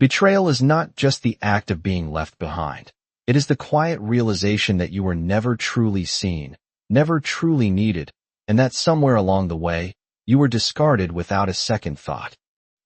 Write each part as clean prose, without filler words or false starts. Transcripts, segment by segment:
Betrayal is not just the act of being left behind. It is the quiet realization that you were never truly seen, never truly needed, and that somewhere along the way, you were discarded without a second thought.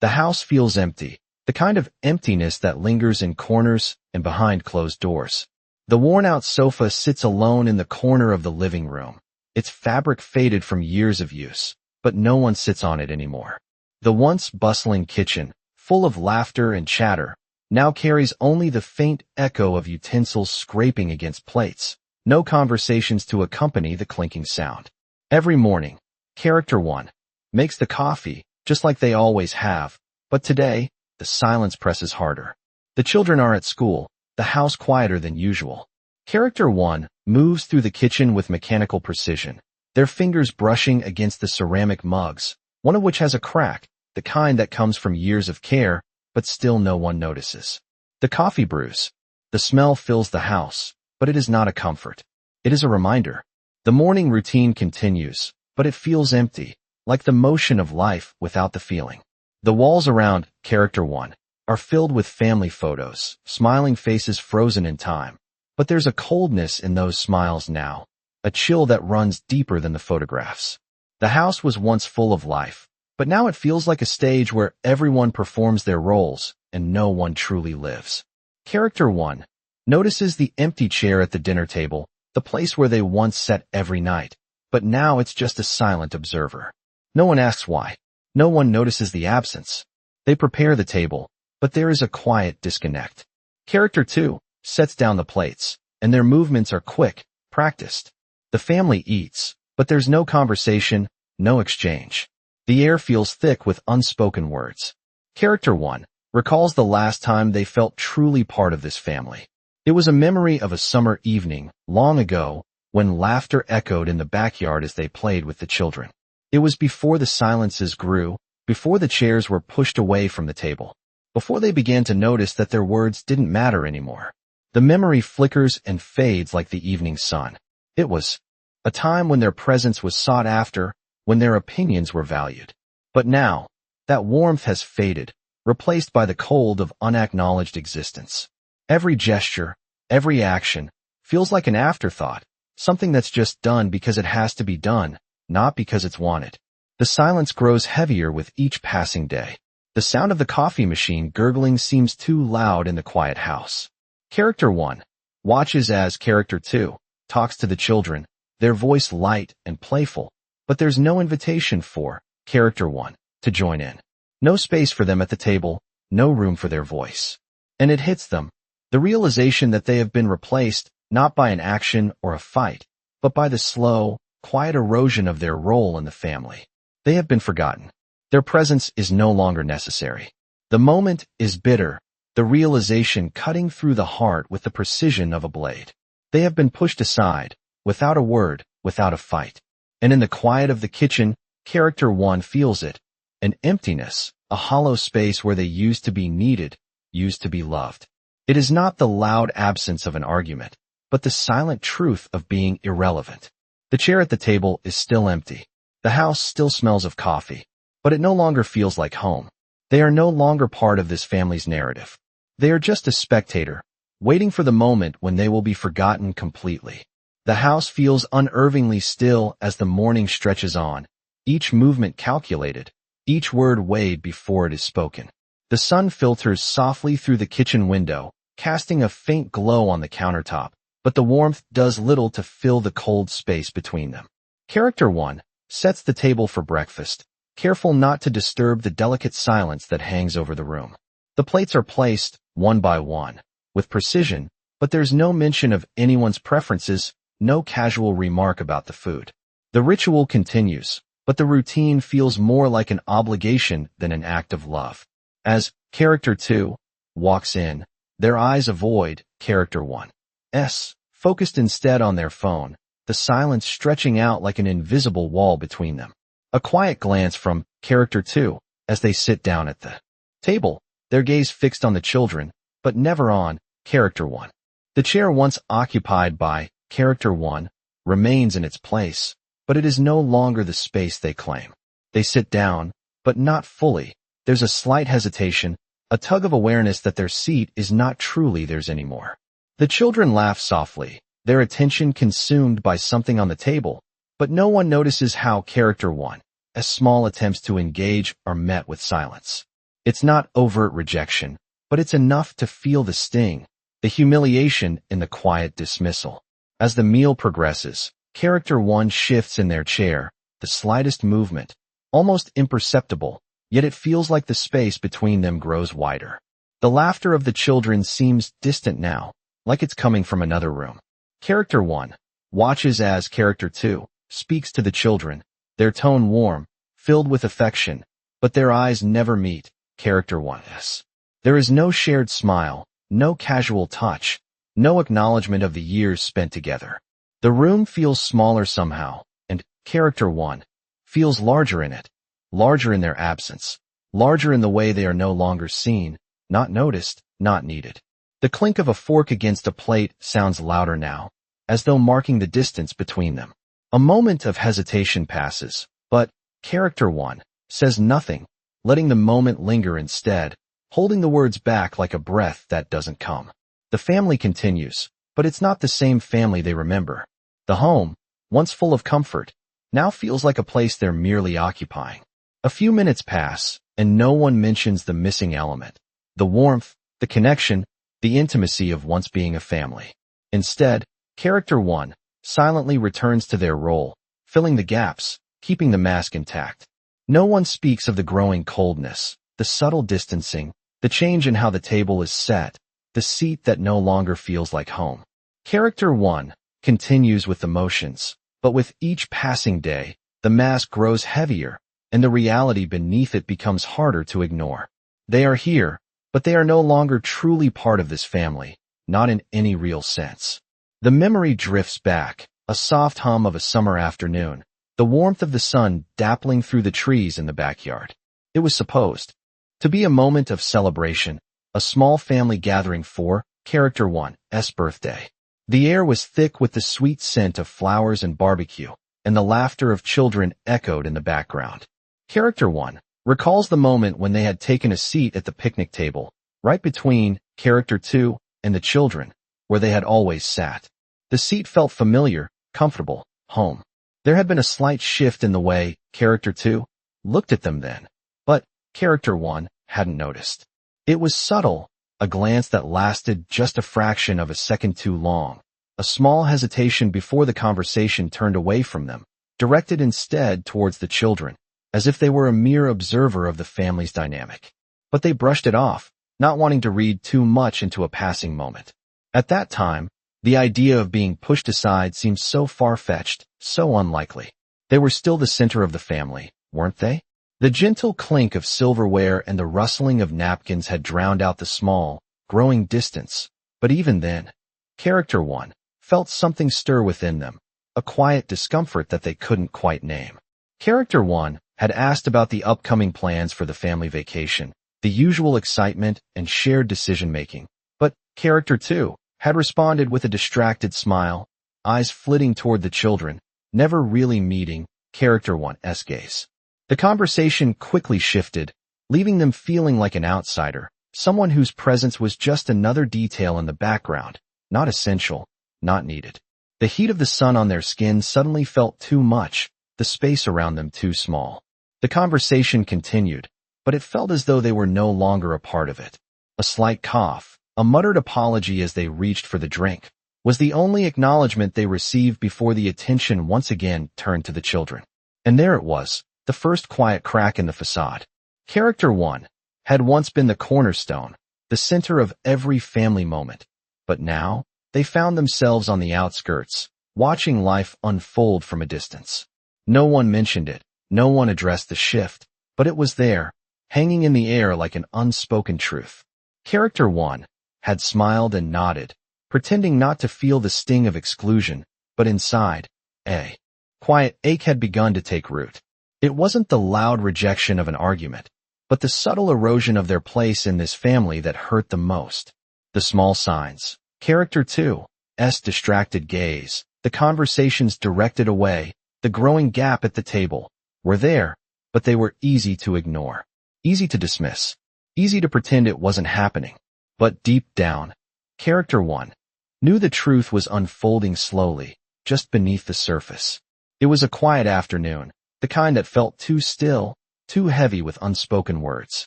The house feels empty, the kind of emptiness that lingers in corners and behind closed doors. The worn-out sofa sits alone in the corner of the living room, its fabric faded from years of use, but no one sits on it anymore. The once bustling kitchen, full of laughter and chatter, now carries only the faint echo of utensils scraping against plates, no conversations to accompany the clinking sound. Every morning, Character 1 makes the coffee, just like they always have, but today, the silence presses harder. The children are at school, the house quieter than usual. Character 1 moves through the kitchen with mechanical precision, their fingers brushing against the ceramic mugs, one of which has a crack, the kind that comes from years of care, but still no one notices. The coffee brews. The smell fills the house, but it is not a comfort. It is a reminder. The morning routine continues, but it feels empty, like the motion of life without the feeling. The walls around Character 1 are filled with family photos, smiling faces frozen in time. But there's a coldness in those smiles now, a chill that runs deeper than the photographs. The house was once full of life, but now it feels like a stage where everyone performs their roles and no one truly lives. Character 1 notices the empty chair at the dinner table, the place where they once sat every night, but now it's just a silent observer. No one asks why. No one notices the absence. They prepare the table, but there is a quiet disconnect. Character 2 sets down the plates, and their movements are quick, practiced. The family eats, but there's no conversation, no exchange. The air feels thick with unspoken words. Character 1 recalls the last time they felt truly part of this family. It was a memory of a summer evening, long ago, when laughter echoed in the backyard as they played with the children. It was before the silences grew, before the chairs were pushed away from the table, before they began to notice that their words didn't matter anymore. The memory flickers and fades like the evening sun. It was a time when their presence was sought after, when their opinions were valued. But now, that warmth has faded, replaced by the cold of unacknowledged existence. Every gesture, every action, feels like an afterthought, something that's just done because it has to be done, not because it's wanted. The silence grows heavier with each passing day. The sound of the coffee machine gurgling seems too loud in the quiet house. Character 1 watches as Character 2 talks to the children, their voice light and playful, but there's no invitation for Character 1 to join in. No space for them at the table, no room for their voice. And it hits them, the realization that they have been replaced not by an action or a fight, but by the slow, quiet erosion of their role in the family. They have been forgotten. Their presence is no longer necessary. The moment is bitter, the realization cutting through the heart with the precision of a blade. They have been pushed aside, without a word, without a fight. And in the quiet of the kitchen, Character 1 feels it, an emptiness, a hollow space where they used to be needed, used to be loved. It is not the loud absence of an argument, but the silent truth of being irrelevant. The chair at the table is still empty. The house still smells of coffee, but it no longer feels like home. They are no longer part of this family's narrative. They are just a spectator, waiting for the moment when they will be forgotten completely. The house feels unervingly still as the morning stretches on, each movement calculated, each word weighed before it is spoken. The sun filters softly through the kitchen window, casting a faint glow on the countertop, but the warmth does little to fill the cold space between them. Character 1 sets the table for breakfast, careful not to disturb the delicate silence that hangs over the room. The plates are placed, one by one, with precision, but there's no mention of anyone's preferences, no casual remark about the food. The ritual continues, but the routine feels more like an obligation than an act of love. As Character 2 walks in, their eyes avoid Character 1's, focused instead on their phone, the silence stretching out like an invisible wall between them. A quiet glance from Character 2 as they sit down at the table, their gaze fixed on the children, but never on Character 1. The chair once occupied by Character 1 remains in its place, but it is no longer the space they claim. They sit down, but not fully. There's a slight hesitation, a tug of awareness that their seat is not truly theirs anymore. The children laugh softly, their attention consumed by something on the table, but no one notices how character 1, as small attempts to engage are met with silence. It's not overt rejection, but it's enough to feel the sting, the humiliation in the quiet dismissal. As the meal progresses, character 1 shifts in their chair, the slightest movement, almost imperceptible, yet it feels like the space between them grows wider. The laughter of the children seems distant now, like it's coming from another room. Character 1 watches as character 2 speaks to the children, their tone warm, filled with affection, but their eyes never meet character 1's. There is no shared smile, no casual touch, no acknowledgement of the years spent together. The room feels smaller somehow, and character 1 feels larger in it, larger in their absence, larger in the way they are no longer seen, not noticed, not needed. The clink of a fork against a plate sounds louder now, as though marking the distance between them. A moment of hesitation passes, but character 1 says nothing, letting the moment linger instead, holding the words back like a breath that doesn't come. The family continues, but it's not the same family they remember. The home, once full of comfort, now feels like a place they're merely occupying. A few minutes pass, and no one mentions the missing element, the warmth, the connection, the intimacy of once being a family. Instead, character 1 silently returns to their role, filling the gaps, keeping the mask intact. No one speaks of the growing coldness, the subtle distancing, the change in how the table is set, the seat that no longer feels like home. Character 1 continues with the motions, but with each passing day, the mask grows heavier, and the reality beneath it becomes harder to ignore. They are here, but they are no longer truly part of this family, not in any real sense. The memory drifts back, a soft hum of a summer afternoon, the warmth of the sun dappling through the trees in the backyard. It was supposed to be a moment of celebration, a small family gathering for character 1's birthday. The air was thick with the sweet scent of flowers and barbecue, and the laughter of children echoed in the background. Character 1 recalls the moment when they had taken a seat at the picnic table, right between character 2 and the children, where they had always sat. The seat felt familiar, comfortable, home. There had been a slight shift in the way character 2 looked at them then, but character 1 hadn't noticed. It was subtle, a glance that lasted just a fraction of a second too long, a small hesitation before the conversation turned away from them, directed instead towards the children, as if they were a mere observer of the family's dynamic. But they brushed it off, not wanting to read too much into a passing moment. At that time, the idea of being pushed aside seemed so far-fetched, so unlikely. They were still the center of the family, weren't they? The gentle clink of silverware and the rustling of napkins had drowned out the small, growing distance, but even then, character 1 felt something stir within them, a quiet discomfort that they couldn't quite name. Character 1 had asked about the upcoming plans for the family vacation, the usual excitement and shared decision-making, but character 2 had responded with a distracted smile, eyes flitting toward the children, never really meeting character 1's gaze. The conversation quickly shifted, leaving them feeling like an outsider, someone whose presence was just another detail in the background, not essential, not needed. The heat of the sun on their skin suddenly felt too much, the space around them too small. The conversation continued, but it felt as though they were no longer a part of it. A slight cough, a muttered apology as they reached for the drink, was the only acknowledgement they received before the attention once again turned to the children. And there it was, the first quiet crack in the facade. Character 1 had once been the cornerstone, the center of every family moment, but now they found themselves on the outskirts, watching life unfold from a distance. No one mentioned it, no one addressed the shift, but it was there, hanging in the air like an unspoken truth. Character 1 had smiled and nodded, pretending not to feel the sting of exclusion, but inside, a quiet ache had begun to take root. It wasn't the loud rejection of an argument, but the subtle erosion of their place in this family that hurt them most. The small signs, character 2's distracted gaze, the conversations directed away, the growing gap at the table, were there, but they were easy to ignore, easy to dismiss, Easy to pretend it wasn't happening. But deep down, Character 1 knew the truth was unfolding slowly, just beneath the surface. It was a quiet afternoon, the kind that felt too still, too heavy with unspoken words.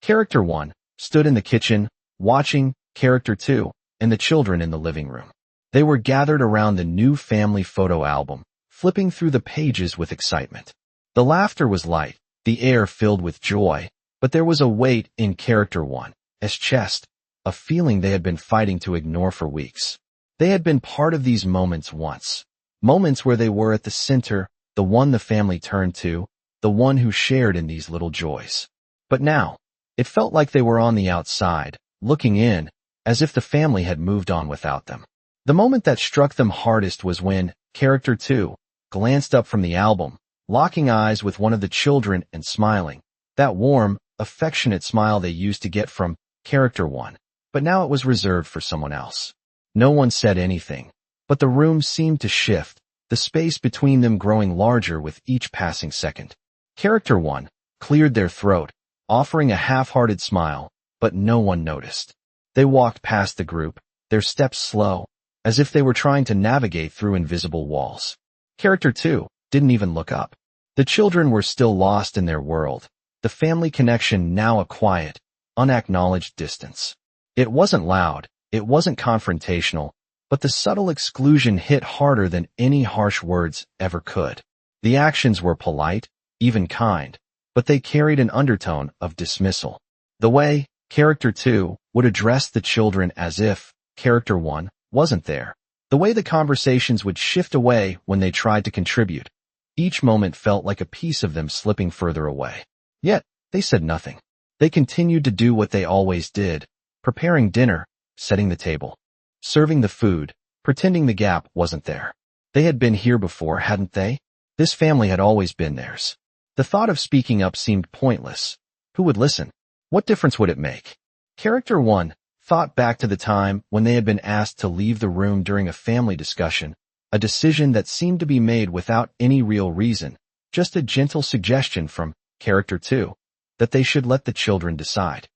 Character 1 stood in the kitchen, watching Character 2 and the children in the living room. They were gathered around the new family photo album, flipping through the pages with excitement. The laughter was light, the air filled with joy, but there was a weight in Character 1's chest, a feeling they had been fighting to ignore for weeks. They had been part of these moments once. Moments where they were at the center, the one the family turned to, the one who shared in these little joys. But now, it felt like they were on the outside, looking in, as if the family had moved on without them. The moment that struck them hardest was when Character 2 glanced up from the album, locking eyes with one of the children and smiling. That warm, affectionate smile they used to get from Character 1, but now it was reserved for someone else. No one said anything, but the room seemed to shift, the space between them growing larger with each passing second. Character 1 cleared their throat, offering a half-hearted smile, but no one noticed. They walked past the group, their steps slow, as if they were trying to navigate through invisible walls. Character 2 didn't even look up. The children were still lost in their world, the family connection now a quiet, unacknowledged distance. It wasn't loud, it wasn't confrontational, but the subtle exclusion hit harder than any harsh words ever could. The actions were polite, even kind, but they carried an undertone of dismissal. The way Character 2 would address the children as if Character 1 wasn't there. The way the conversations would shift away when they tried to contribute. Each moment felt like a piece of them slipping further away. Yet, they said nothing. They continued to do what they always did, preparing dinner, setting the table, serving the food, pretending the gap wasn't there. They had been here before, hadn't they? This family had always been theirs. The thought of speaking up seemed pointless. Who would listen? What difference would it make? Character 1 thought back to the time when they had been asked to leave the room during a family discussion, a decision that seemed to be made without any real reason, just a gentle suggestion from Character 2 that they should let the children decide.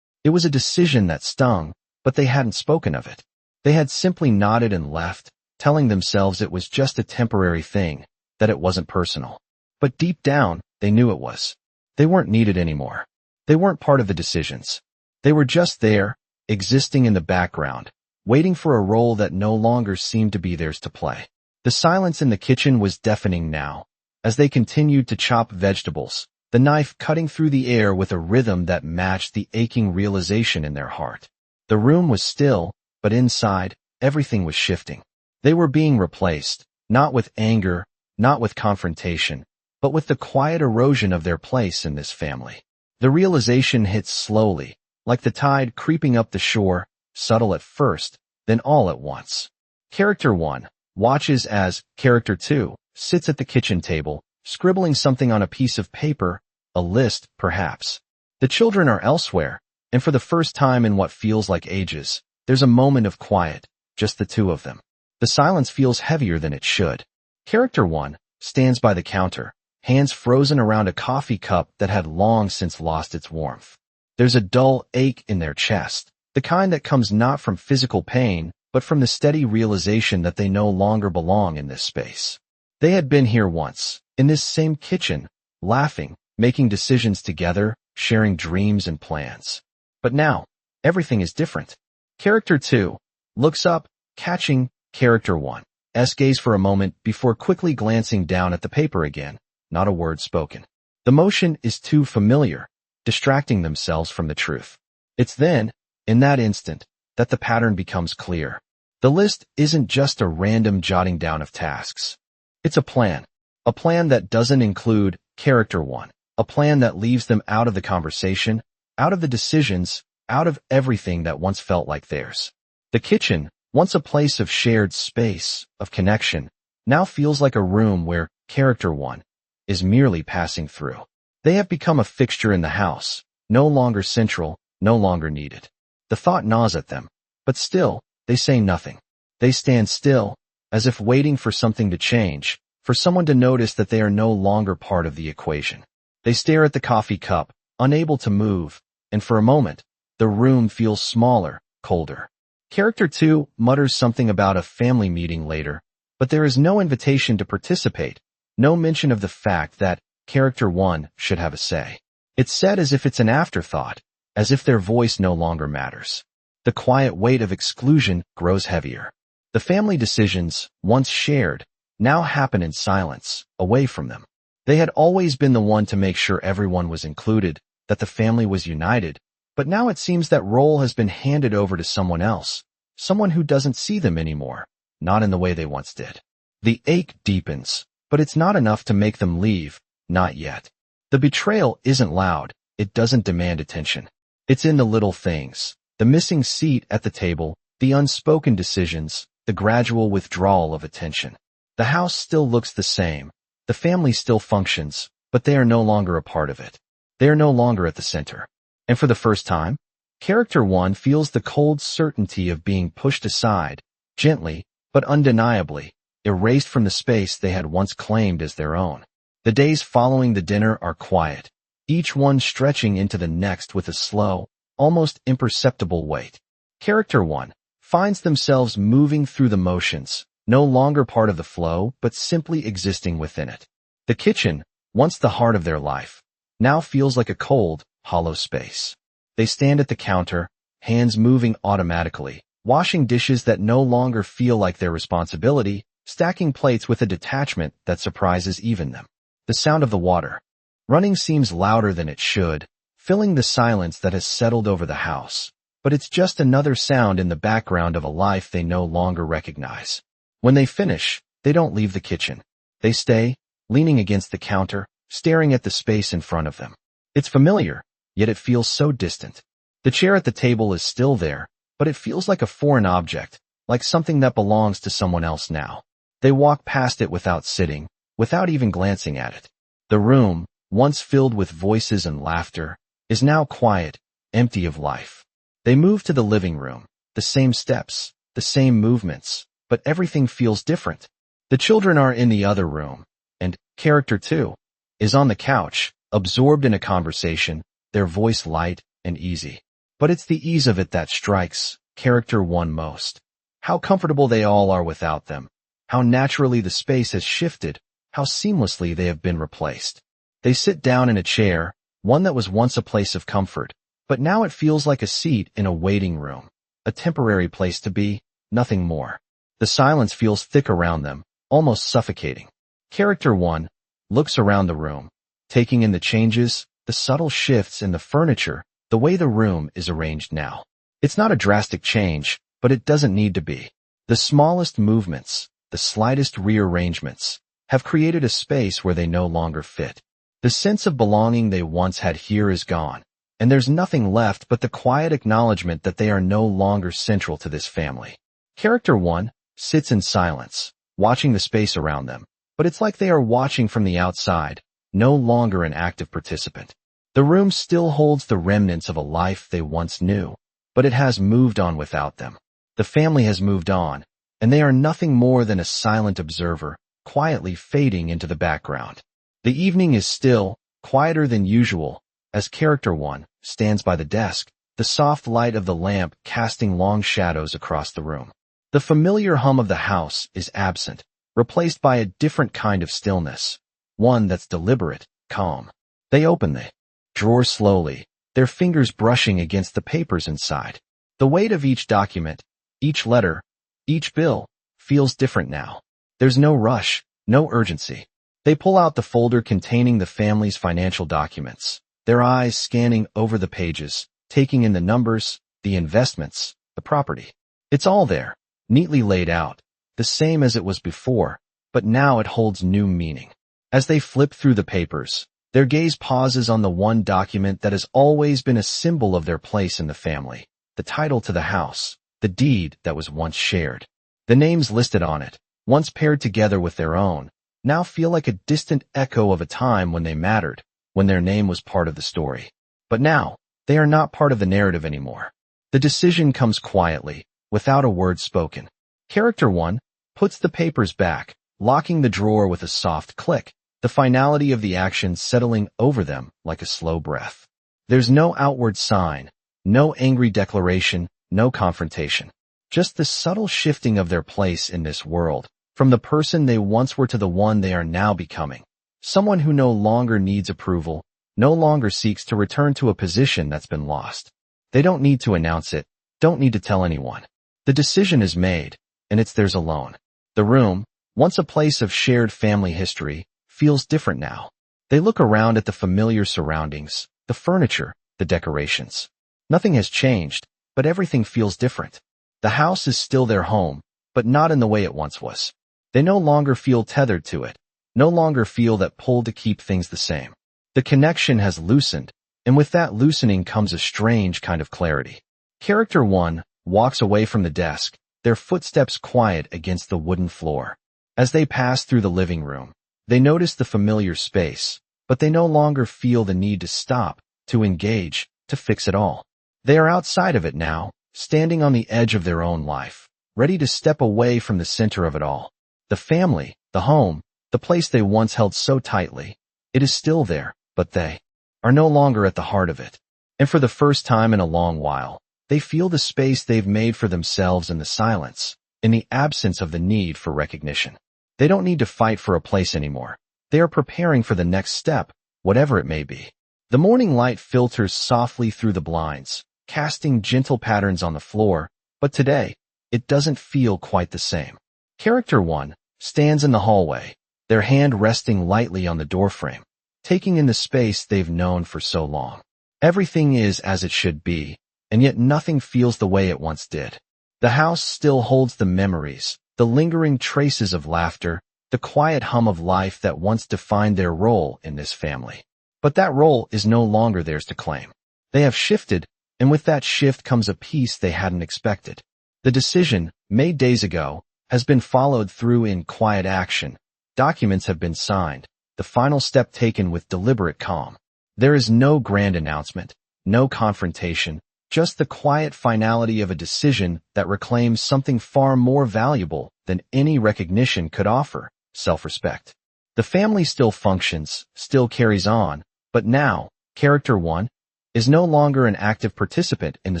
It was a decision that stung, but they hadn't spoken of it. They had simply nodded and left, telling themselves it was just a temporary thing, that it wasn't personal. But deep down, they knew it was. They weren't needed anymore. They weren't part of the decisions. They were just there, existing in the background, waiting for a role that no longer seemed to be theirs to play. The silence in the kitchen was deafening now, as they continued to chop vegetables, the knife cutting through the air with a rhythm that matched the aching realization in their heart. The room was still, but inside, everything was shifting. They were being replaced, not with anger, not with confrontation, but with the quiet erosion of their place in this family. The realization hit slowly, like the tide creeping up the shore, subtle at first, then all at once. Character 1 watches as Character 2 sits at the kitchen table, scribbling something on a piece of paper, a list, perhaps. The children are elsewhere, and for the first time in what feels like ages, there's a moment of quiet, just the two of them. The silence feels heavier than it should. Character 1 stands by the counter, hands frozen around a coffee cup that had long since lost its warmth. There's a dull ache in their chest, the kind that comes not from physical pain, but from the steady realization that they no longer belong in this space. They had been here once, in this same kitchen, laughing, making decisions together, sharing dreams and plans. But now, everything is different. Character 2 looks up, catching Character 1's gaze for a moment before quickly glancing down at the paper again, not a word spoken. The motion is too familiar, distracting themselves from the truth. It's then, in that instant, that the pattern becomes clear. The list isn't just a random jotting down of tasks. It's a plan that doesn't include Character 1, a plan that leaves them out of the conversation, out of the decisions, out of everything that once felt like theirs. The kitchen, once a place of shared space, of connection, now feels like a room where Character 1 is merely passing through. They have become a fixture in the house, no longer central, no longer needed. The thought gnaws at them, but still, they say nothing. They stand still, as if waiting for something to change, for someone to notice that they are no longer part of the equation. They stare at the coffee cup, unable to move, and for a moment, The room feels smaller, colder. Character 2 mutters something about a family meeting later, but there is no invitation to participate, no mention of the fact that Character 1 should have a say. It's said as if it's an afterthought, as if their voice no longer matters. The quiet weight of exclusion grows heavier. The family decisions, once shared, now happen in silence, away from them. They had always been the one to make sure everyone was included, that the family was united, but now it seems that role has been handed over to someone else, someone who doesn't see them anymore, not in the way they once did. The ache deepens, but it's not enough to make them leave, not yet. The betrayal isn't loud, it doesn't demand attention. It's in the little things, the missing seat at the table, the unspoken decisions, the gradual withdrawal of attention. The house still looks the same, the family still functions, but they are no longer a part of it. They are no longer at the center. And for the first time, Character 1 feels the cold certainty of being pushed aside, gently, but undeniably, erased from the space they had once claimed as their own. The days following the dinner are quiet, each one stretching into the next with a slow, almost imperceptible weight. Character 1 finds themselves moving through the motions, no longer part of the flow, but simply existing within it. The kitchen, once the heart of their life, now feels like a cold, hollow space. They stand at the counter, hands moving automatically, washing dishes that no longer feel like their responsibility, stacking plates with a detachment that surprises even them. The sound of the water running seems louder than it should, filling the silence that has settled over the house, but it's just another sound in the background of a life they no longer recognize. When they finish, they don't leave the kitchen. They stay, leaning against the counter, staring at the space in front of them. It's familiar, yet it feels so distant. The chair at the table is still there, but it feels like a foreign object, like something that belongs to someone else now. They walk past it without sitting, without even glancing at it. The room, once filled with voices and laughter, is now quiet, empty of life. They move to the living room, the same steps, the same movements, but everything feels different. The children are in the other room, and Character 2 is on the couch, absorbed in a conversation, their voice light and easy. But it's the ease of it that strikes Character 1 most. How comfortable they all are without them. How naturally the space has shifted, how seamlessly they have been replaced. They sit down in a chair, one that was once a place of comfort, but now it feels like a seat in a waiting room, a temporary place to be, nothing more. The silence feels thick around them, almost suffocating. Character 1 looks around the room, taking in the changes, the subtle shifts in the furniture, the way the room is arranged now. It's not a drastic change, but it doesn't need to be. The smallest movements, the slightest rearrangements, have created a space where they no longer fit. The sense of belonging they once had here is gone, and there's nothing left but the quiet acknowledgement that they are no longer central to this family. Character 1 sits in silence, watching the space around them, but it's like they are watching from the outside, no longer an active participant. The room still holds the remnants of a life they once knew, but it has moved on without them. The family has moved on, and they are nothing more than a silent observer, quietly fading into the background. The evening is still, quieter than usual, as Character 1 stands by the desk, the soft light of the lamp casting long shadows across the room. The familiar hum of the house is absent, replaced by a different kind of stillness, one that's deliberate, calm. They open the drawer slowly, their fingers brushing against the papers inside. The weight of each document, each letter, each bill, feels different now. There's no rush, no urgency. They pull out the folder containing the family's financial documents, their eyes scanning over the pages, taking in the numbers, the investments, the property. It's all there, neatly laid out, the same as it was before, but now it holds new meaning. As they flip through the papers, their gaze pauses on the one document that has always been a symbol of their place in the family, the title to the house, the deed that was once shared. The names listed on it, once paired together with their own, now feel like a distant echo of a time when they mattered, when their name was part of the story. But now, they are not part of the narrative anymore. The decision comes quietly, without a word spoken. Character 1 puts the papers back, locking the drawer with a soft click, the finality of the action settling over them like a slow breath. There's no outward sign, No angry declaration, no confrontation. Just the subtle shifting of their place in this world, from the person they once were to the one they are now becoming. Someone who no longer needs approval, no longer seeks to return to a position that's been lost. They don't need to announce it, don't need to tell anyone. The decision is made, and it's theirs alone. The room, once a place of shared family history, feels different now. They look around at the familiar surroundings, the furniture, the decorations. Nothing has changed, but everything feels different. The house is still their home, but not in the way it once was. They no longer feel tethered to it, no longer feel that pull to keep things the same. The connection has loosened, and with that loosening comes a strange kind of clarity. Character 1 walks away from the desk, their footsteps quiet against the wooden floor. As they pass through the living room, they notice the familiar space, but they no longer feel the need to stop, to engage, to fix it all. They are outside of it now, standing on the edge of their own life, ready to step away from the center of it all. The family, the home, the place they once held so tightly, it is still there, but they are no longer at the heart of it. And for the first time in a long while, they feel the space they've made for themselves in the silence, in the absence of the need for recognition. They don't need to fight for a place anymore. They are preparing for the next step, whatever it may be. The morning light filters softly through the blinds, casting gentle patterns on the floor, but today, it doesn't feel quite the same. Character 1 stands in the hallway, their hand resting lightly on the doorframe, taking in the space they've known for so long. Everything is as it should be, and yet nothing feels the way it once did. The house still holds the memories, the lingering traces of laughter, the quiet hum of life that once defined their role in this family. But that role is no longer theirs to claim. They have shifted, and with that shift comes a peace they hadn't expected. The decision, made days ago, has been followed through in quiet action. Documents have been signed, the final step taken with deliberate calm. There is no grand announcement, no confrontation, just the quiet finality of a decision that reclaims something far more valuable than any recognition could offer: self-respect. The family still functions, still carries on, but now, Character 1 is no longer an active participant in the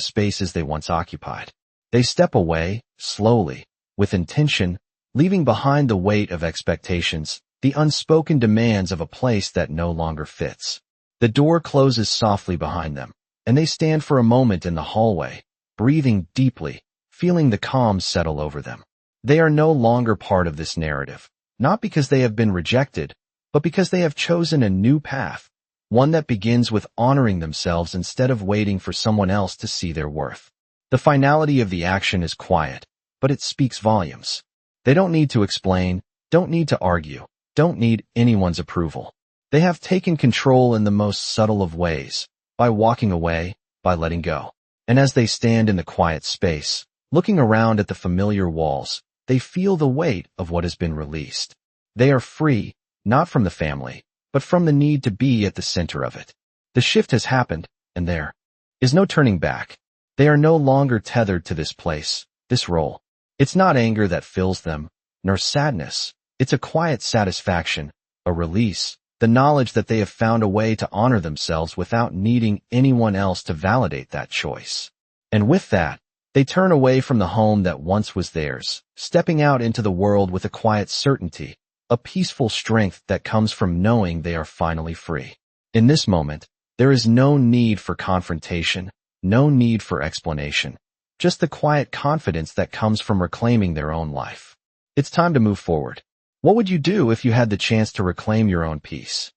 spaces they once occupied. They step away, slowly, with intention, leaving behind the weight of expectations, the unspoken demands of a place that no longer fits. The door closes softly behind them, and they stand for a moment in the hallway, breathing deeply, feeling the calm settle over them. They are no longer part of this narrative, not because they have been rejected, but because they have chosen a new path, one that begins with honoring themselves instead of waiting for someone else to see their worth. The finality of the action is quiet, but it speaks volumes. They don't need to explain, don't need to argue, don't need anyone's approval. They have taken control in the most subtle of ways, by walking away, by letting go. And as they stand in the quiet space, looking around at the familiar walls, they feel the weight of what has been released. They are free, not from the family, but from the need to be at the center of it. The shift has happened, and there is no turning back. They are no longer tethered to this place, this role. It's not anger that fills them, nor sadness. It's a quiet satisfaction, a release, the knowledge that they have found a way to honor themselves without needing anyone else to validate that choice. And with that, they turn away from the home that once was theirs, stepping out into the world with a quiet certainty, a peaceful strength that comes from knowing they are finally free. In this moment, there is no need for confrontation, no need for explanation, just the quiet confidence that comes from reclaiming their own life. It's time to move forward. What would you do if you had the chance to reclaim your own peace?